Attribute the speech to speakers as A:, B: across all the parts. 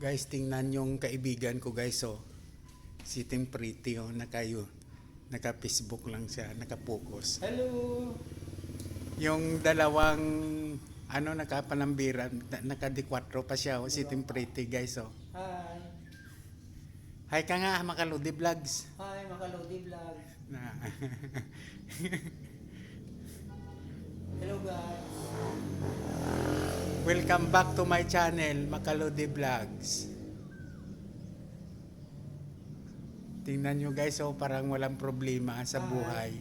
A: Guys, tingnan yung kaibigan ko guys, oh. Si Tim Pretty, oh, naka-Facebook lang siya, naka-focus.
B: Hello!
A: Yung dalawang, nakapanambiran, naka-D4 pa siya, oh, si Tim Pretty guys, oh.
B: Hi!
A: Hi ka nga, Makaludi Vlogs.
B: Hi, Makalodi Vlog.
A: Na.
B: Hello guys!
A: Welcome back to my channel, Makaludi Vlogs. Tingnan nyo guys, oh, parang walang problema sa buhay.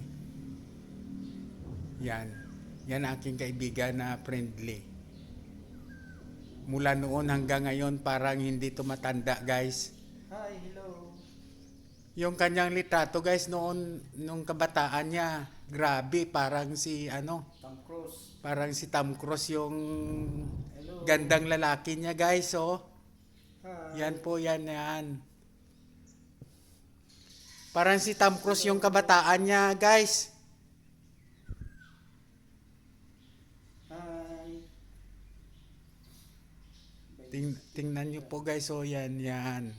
A: Yan aking kaibigan na friendly. Mula noon hanggang ngayon parang hindi tumatanda guys.
B: Hi, hello!
A: Yung kanyang litrato guys noon, nung kabataan niya, grabe, parang si
B: Tom Cruise.
A: parang si Tom Cruise yung
B: Hello!
A: gandang lalaki niya guys, oh.
B: Hi!
A: Yan po, yan. Parang si Tom Cruise yung kabataan niya, guys.
B: Hi!
A: Tingnan niyo po, guys. Oh, yan. Yan.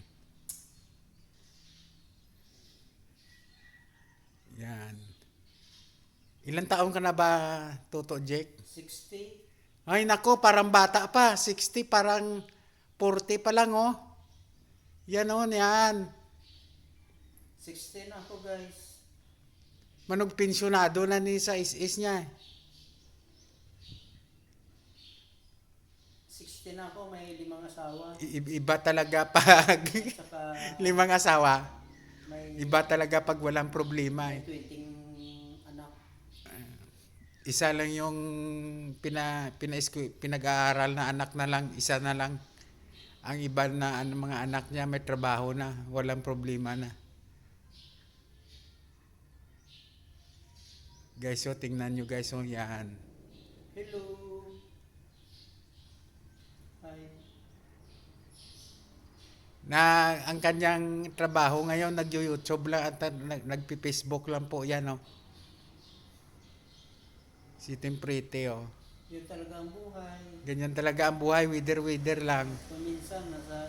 A: Ilan taon ka na ba, Toto Jake?
B: 60?
A: Ay, nako, parang bata pa. 60, parang 40 pa lang, oh. Yan, oh, yan.
B: 16 ako guys.
A: Manog pensyonado na ni sa is niya.
B: 16 ako, may 5 asawa.
A: Iba talaga pag
B: Saka
A: 5 asawa.
B: may,
A: Iba talaga pag walang problema.
B: may 20 anak.
A: Isa lang yung pinag-aaral na anak na lang, isa na lang. Ang iba na mga anak niya may trabaho na, walang problema na. Guys, so tingnan nyo guys, so yan.
B: Hello! Hi!
A: Na ang kanyang trabaho ngayon, nag-YouTube lang at nagpi-Facebook lang po yan, oh. Si Tim Pretty, oh.
B: Yun talaga ang buhay.
A: Ganyan talaga ang buhay, wither lang.
B: Kuminsan nasa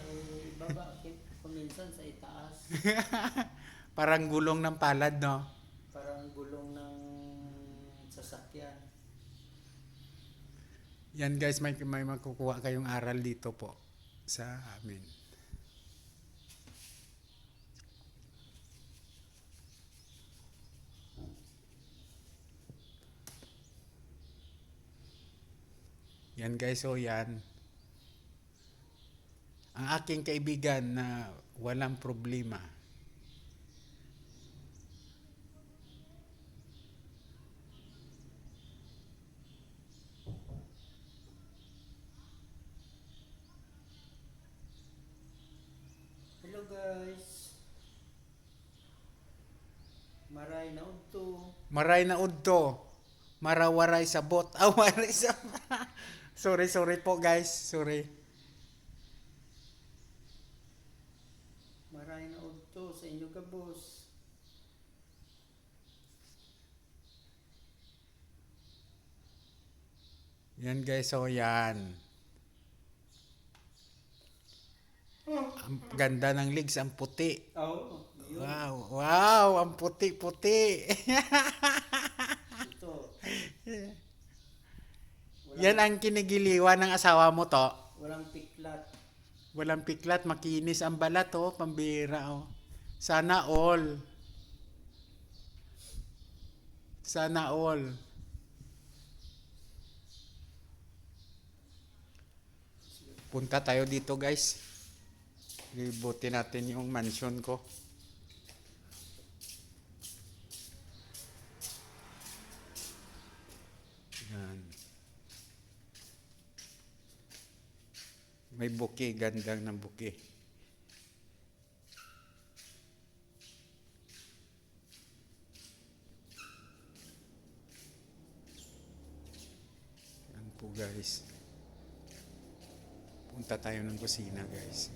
B: ibaba, kuminsan sa itaas.
A: Parang gulong ng palad, no?
B: Parang gulong ng sasakyan.
A: Yan guys, may makukuha kayong aral dito po sa amin. Yan guys, so yan. Ang aking kaibigan na walang problema.
B: Hello guys. Maray na udto.
A: Maray na udto. Marawaray sa bot. Waray sa... sorry po guys. Sorry.
B: Maray na udto sa inyo ka boss.
A: Yan guys, so yan. Ang ganda ng legs, ang puti.
B: Oh, yun.
A: Wow, ang puti-puti.
B: Ito.
A: Yan ang kinigiliwan ng asawa mo to.
B: Walang piklat.
A: Walang piklat, makinis ang balat, oh, pambira, oh. Sana all. Sana all. Punta tayo dito, guys. Libutin natin yung mansion ko. Yan. May buke, gandang ng buke. Yan po guys. Punta tayo ng kusina guys.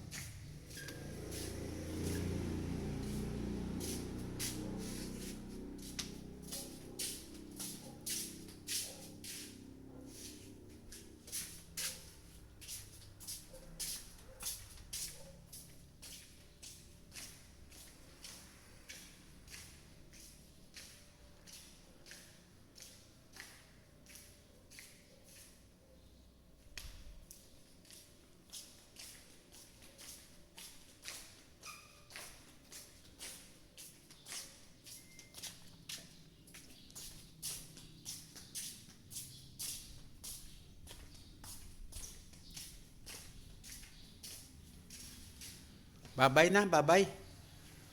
A: Bye-bye na, bye-bye.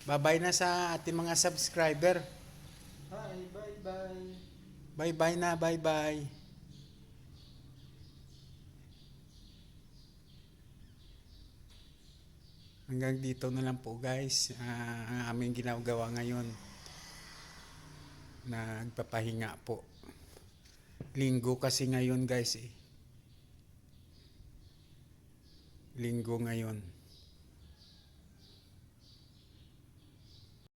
A: Bye-bye na sa ating mga subscriber.
B: Hi, bye-bye.
A: Bye-bye na, bye-bye. Hanggang dito na lang po guys, ang aming ginagawa ngayon. Nagpapahinga po. Linggo kasi ngayon guys eh. Linggo ngayon.